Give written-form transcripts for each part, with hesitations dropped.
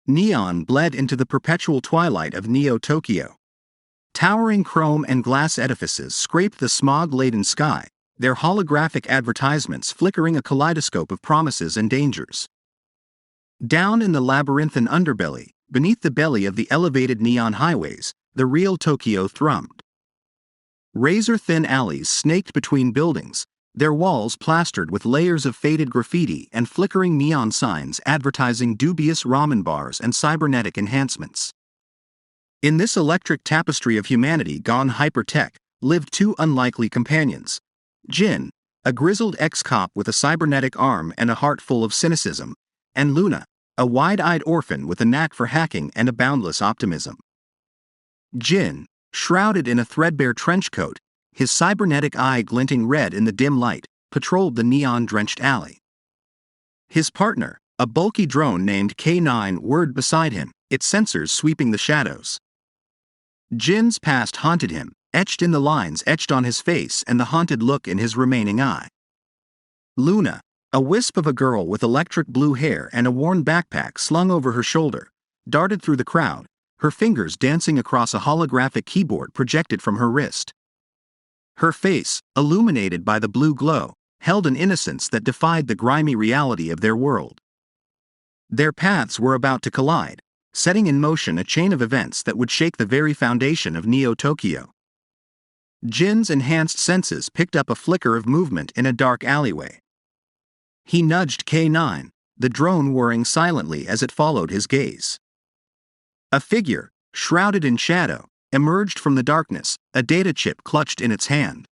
Neon bled into the perpetual twilight of Neo-Tokyo. Towering chrome and glass edifices scraped the smog-laden sky, their holographic advertisements flickering a kaleidoscope of promises and dangers. Down in the labyrinthine underbelly, beneath the belly of the elevated neon highways, the real Tokyo thrummed. Razor-thin alleys snaked between buildings, their walls plastered with layers of faded graffiti and flickering neon signs advertising dubious ramen bars and cybernetic enhancements. In this electric tapestry of humanity gone hyper-tech, lived two unlikely companions. Jin, a grizzled ex-cop with a cybernetic arm and a heart full of cynicism, and Luna, a wide-eyed orphan with a knack for hacking and a boundless optimism. Jin, shrouded in a threadbare trench coat, his cybernetic eye glinting red in the dim light, patrolled the neon-drenched alley. His partner, a bulky drone named K9, whirred beside him, its sensors sweeping the shadows. Jin's past haunted him, etched in the lines etched on his face and the haunted look in his remaining eye. Luna, a wisp of a girl with electric blue hair and a worn backpack slung over her shoulder, darted through the crowd, her fingers dancing across a holographic keyboard projected from her wrist. Her face, illuminated by the blue glow, held an innocence that defied the grimy reality of their world. Their paths were about to collide, setting in motion a chain of events that would shake the very foundation of Neo-Tokyo. Jin's enhanced senses picked up a flicker of movement in a dark alleyway. He nudged K9, the drone whirring silently as it followed his gaze. A figure, shrouded in shadow, emerged from the darkness, a data chip clutched in its hand.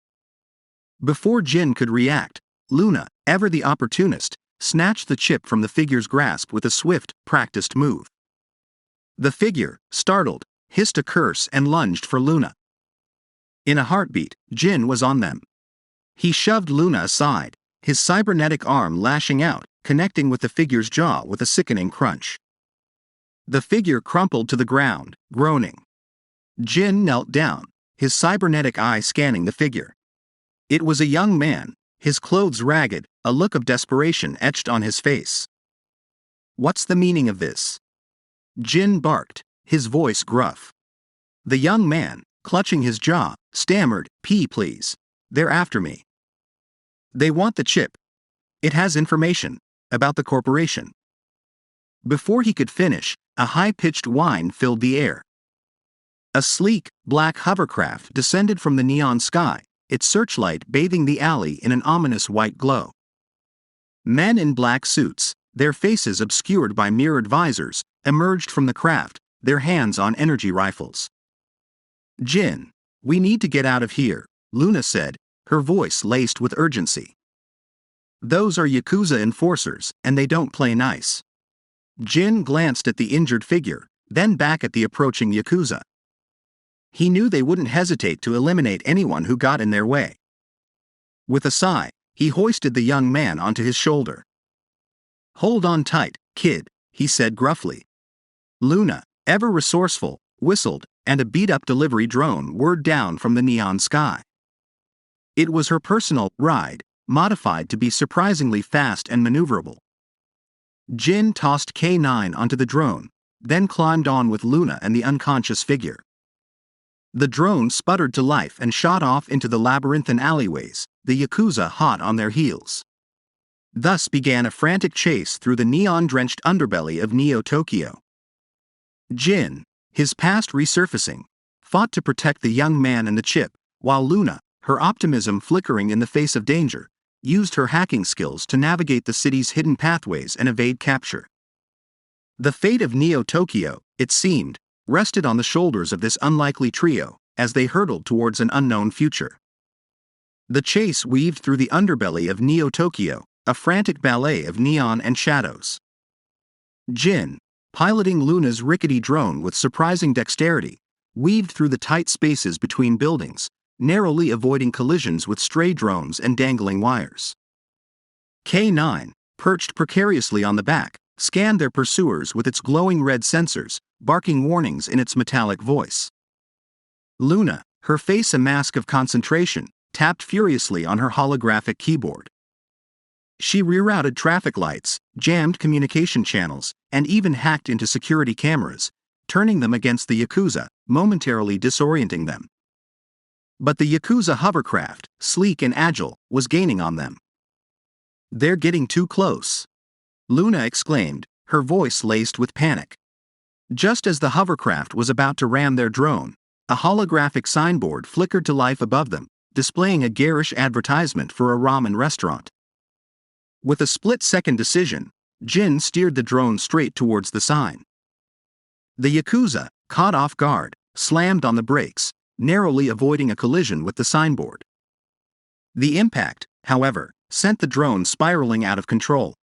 Before Jin could react, Luna, ever the opportunist, snatched the chip from the figure's grasp with a swift, practiced move. The figure, startled, hissed a curse and lunged for Luna. In a heartbeat, Jin was on them. He shoved Luna aside, his cybernetic arm lashing out, connecting with the figure's jaw with a sickening crunch. The figure crumpled to the ground, groaning. Jin knelt down, his cybernetic eye scanning the figure. It was a young man, his clothes ragged, a look of desperation etched on his face. "What's the meaning of this?" Jin barked, his voice gruff. The young man, clutching his jaw, stammered, Please. They're after me. They want the chip. It has information about the corporation." Before he could finish, a high-pitched whine filled the air. A sleek, black hovercraft descended from the neon sky, its searchlight bathing the alley in an ominous white glow. Men in black suits, their faces obscured by mirrored visors, emerged from the craft, their hands on energy rifles. "Jin, we need to get out of here," Luna said, her voice laced with urgency. "Those are Yakuza enforcers, and they don't play nice." Jin glanced at the injured figure, then back at the approaching Yakuza. He knew they wouldn't hesitate to eliminate anyone who got in their way. With a sigh, he hoisted the young man onto his shoulder. "Hold on tight, kid," he said gruffly. Luna, ever resourceful, whistled, and a beat-up delivery drone whirred down from the neon sky. It was her personal ride, modified to be surprisingly fast and maneuverable. Jin tossed K9 onto the drone, then climbed on with Luna and the unconscious figure. The drone sputtered to life and shot off into the labyrinthine alleyways, the Yakuza hot on their heels. Thus began a frantic chase through the neon-drenched underbelly of Neo-Tokyo. Jin, his past resurfacing, fought to protect the young man and the chip, while Luna, her optimism flickering in the face of danger, used her hacking skills to navigate the city's hidden pathways and evade capture. The fate of Neo-Tokyo, it seemed, rested on the shoulders of this unlikely trio, as they hurtled towards an unknown future. The chase weaved through the underbelly of Neo-Tokyo, a frantic ballet of neon and shadows. Jin, piloting Luna's rickety drone with surprising dexterity, weaved through the tight spaces between buildings, narrowly avoiding collisions with stray drones and dangling wires. K9, perched precariously on the back, scanned their pursuers with its glowing red sensors, barking warnings in its metallic voice. Luna, her face a mask of concentration, tapped furiously on her holographic keyboard. She rerouted traffic lights, jammed communication channels, and even hacked into security cameras, turning them against the Yakuza, momentarily disorienting them. But the Yakuza hovercraft, sleek and agile, was gaining on them. "They're getting too close," Luna exclaimed, her voice laced with panic. Just as the hovercraft was about to ram their drone, a holographic signboard flickered to life above them, displaying a garish advertisement for a ramen restaurant. With a split-second decision, Jin steered the drone straight towards the sign. The Yakuza, caught off guard, slammed on the brakes, narrowly avoiding a collision with the signboard. The impact, however, sent the drone spiraling out of control.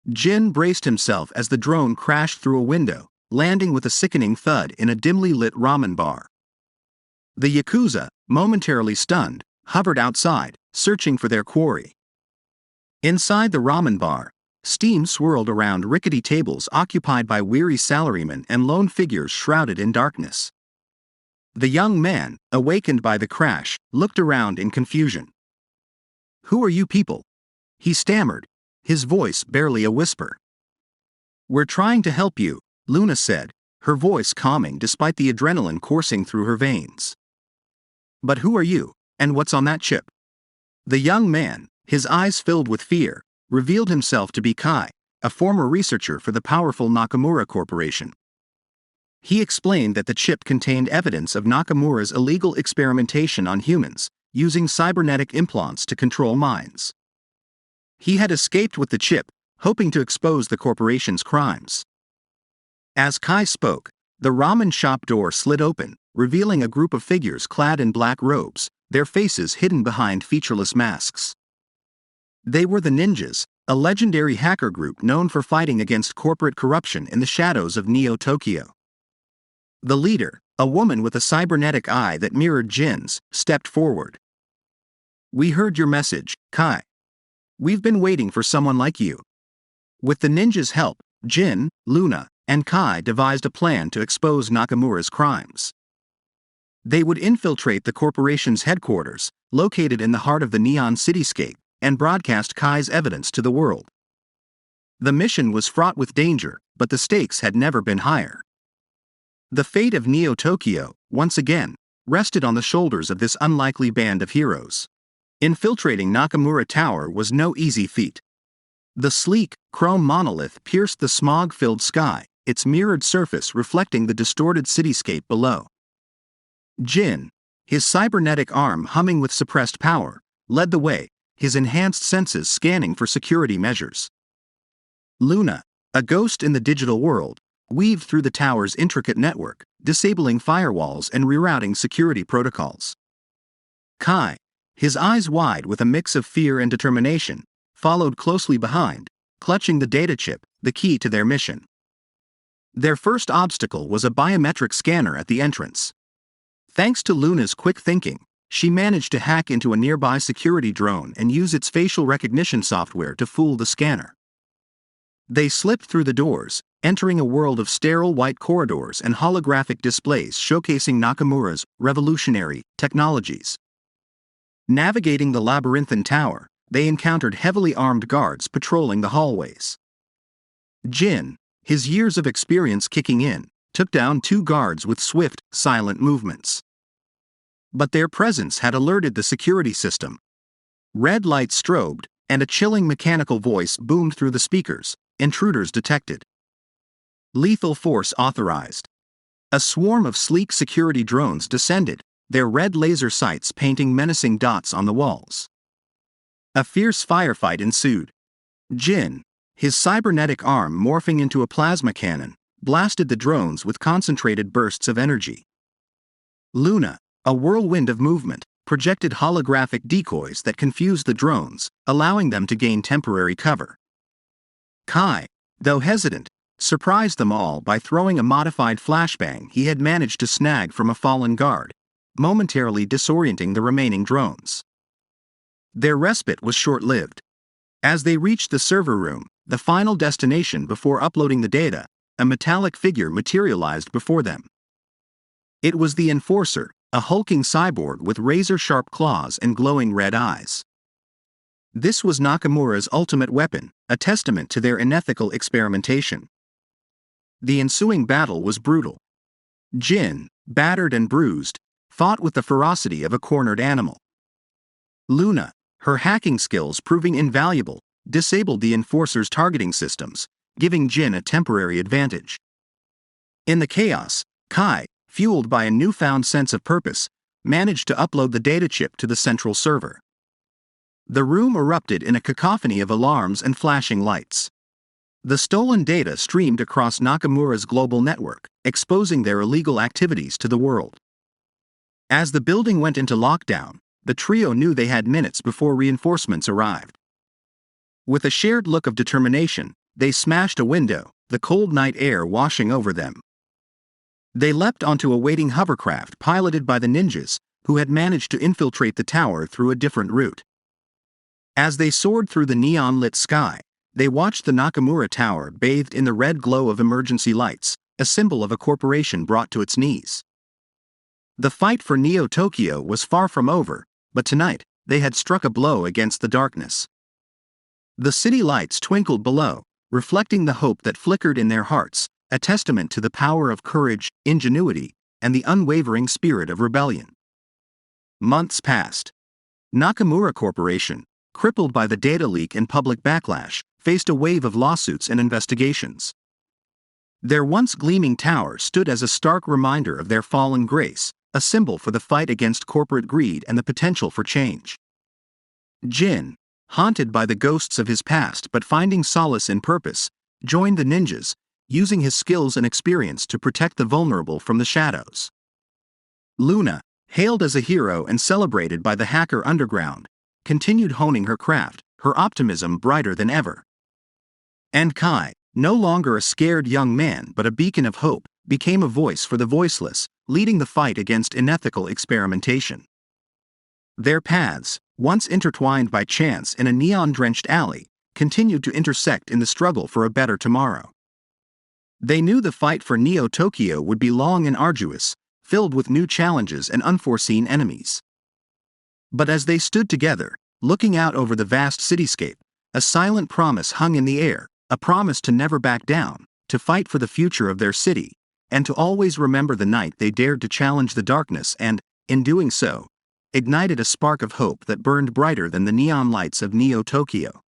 Jin braced himself as the drone crashed through a window, landing with a sickening thud in a dimly lit ramen bar. The Yakuza, momentarily stunned, hovered outside, searching for their quarry. Inside the ramen bar, steam swirled around rickety tables occupied by weary salarymen and lone figures shrouded in darkness. The young man, awakened by the crash, looked around in confusion. "Who are you people?" he stammered, his voice barely a whisper. "We're trying to help you," Luna said, her voice calming despite the adrenaline coursing through her veins. "But who are you, and what's on that chip?" The young man, his eyes filled with fear, revealed himself to be Kai, a former researcher for the powerful Nakamura Corporation. He explained that the chip contained evidence of Nakamura's illegal experimentation on humans, using cybernetic implants to control minds. He had escaped with the chip, hoping to expose the corporation's crimes. As Kai spoke, the ramen shop door slid open, revealing a group of figures clad in black robes, their faces hidden behind featureless masks. They were the Ninjas, a legendary hacker group known for fighting against corporate corruption in the shadows of Neo-Tokyo. The leader, a woman with a cybernetic eye that mirrored Jin's, stepped forward. "We heard your message, Kai. We've been waiting for someone like you." With the ninjas' help, Jin, Luna, and Kai devised a plan to expose Nakamura's crimes. They would infiltrate the corporation's headquarters, located in the heart of the neon cityscape, and broadcast Kai's evidence to the world. The mission was fraught with danger, but the stakes had never been higher. The fate of Neo-Tokyo, once again, rested on the shoulders of this unlikely band of heroes. Infiltrating Nakamura Tower was no easy feat. The sleek, chrome monolith pierced the smog-filled sky, its mirrored surface reflecting the distorted cityscape below. Jin, his cybernetic arm humming with suppressed power, led the way, his enhanced senses scanning for security measures. Luna, a ghost in the digital world, weaved through the tower's intricate network, disabling firewalls and rerouting security protocols. Kai, his eyes wide with a mix of fear and determination, followed closely behind, clutching the data chip, the key to their mission. Their first obstacle was a biometric scanner at the entrance. Thanks to Luna's quick thinking, she managed to hack into a nearby security drone and use its facial recognition software to fool the scanner. They slipped through the doors, entering a world of sterile white corridors and holographic displays showcasing Nakamura's revolutionary technologies. Navigating the labyrinthine tower, they encountered heavily armed guards patrolling the hallways. Jin, his years of experience kicking in, took down 2 guards with swift, silent movements. But their presence had alerted the security system. Red lights strobed, and a chilling mechanical voice boomed through the speakers. "Intruders detected. Lethal force authorized." A swarm of sleek security drones descended, their red laser sights painting menacing dots on the walls. A fierce firefight ensued. Jin, his cybernetic arm morphing into a plasma cannon, blasted the drones with concentrated bursts of energy. Luna, a whirlwind of movement, projected holographic decoys that confused the drones, allowing them to gain temporary cover. Kai, though hesitant, surprised them all by throwing a modified flashbang he had managed to snag from a fallen guard, momentarily disorienting the remaining drones. Their respite was short-lived. As they reached the server room, the final destination before uploading the data, a metallic figure materialized before them. It was the Enforcer, a hulking cyborg with razor-sharp claws and glowing red eyes. This was Nakamura's ultimate weapon, a testament to their unethical experimentation. The ensuing battle was brutal. Jin, battered and bruised, fought with the ferocity of a cornered animal. Luna, her hacking skills proving invaluable, disabled the Enforcer's targeting systems, giving Jin a temporary advantage. In the chaos, Kai, fueled by a newfound sense of purpose, managed to upload the data chip to the central server. The room erupted in a cacophony of alarms and flashing lights. The stolen data streamed across Nakamura's global network, exposing their illegal activities to the world. As the building went into lockdown, the trio knew they had minutes before reinforcements arrived. With a shared look of determination, they smashed a window, the cold night air washing over them. They leapt onto a waiting hovercraft piloted by the ninjas, who had managed to infiltrate the tower through a different route. As they soared through the neon-lit sky, they watched the Nakamura Tower bathed in the red glow of emergency lights, a symbol of a corporation brought to its knees. The fight for Neo-Tokyo was far from over, but tonight, they had struck a blow against the darkness. The city lights twinkled below, reflecting the hope that flickered in their hearts, a testament to the power of courage, ingenuity, and the unwavering spirit of rebellion. Months passed. Nakamura Corporation, crippled by the data leak and public backlash, faced a wave of lawsuits and investigations. Their once gleaming tower stood as a stark reminder of their fallen grace, a symbol for the fight against corporate greed and the potential for change. Jin, haunted by the ghosts of his past but finding solace in purpose, joined the ninjas, using his skills and experience to protect the vulnerable from the shadows. Luna, hailed as a hero and celebrated by the hacker underground, continued honing her craft, her optimism brighter than ever. And Kai, no longer a scared young man but a beacon of hope, became a voice for the voiceless, leading the fight against unethical experimentation. Their paths, once intertwined by chance in a neon-drenched alley, continued to intersect in the struggle for a better tomorrow. They knew the fight for Neo-Tokyo would be long and arduous, filled with new challenges and unforeseen enemies. But as they stood together, looking out over the vast cityscape, a silent promise hung in the air, a promise to never back down, to fight for the future of their city, and to always remember the night they dared to challenge the darkness and, in doing so, ignited a spark of hope that burned brighter than the neon lights of Neo-Tokyo.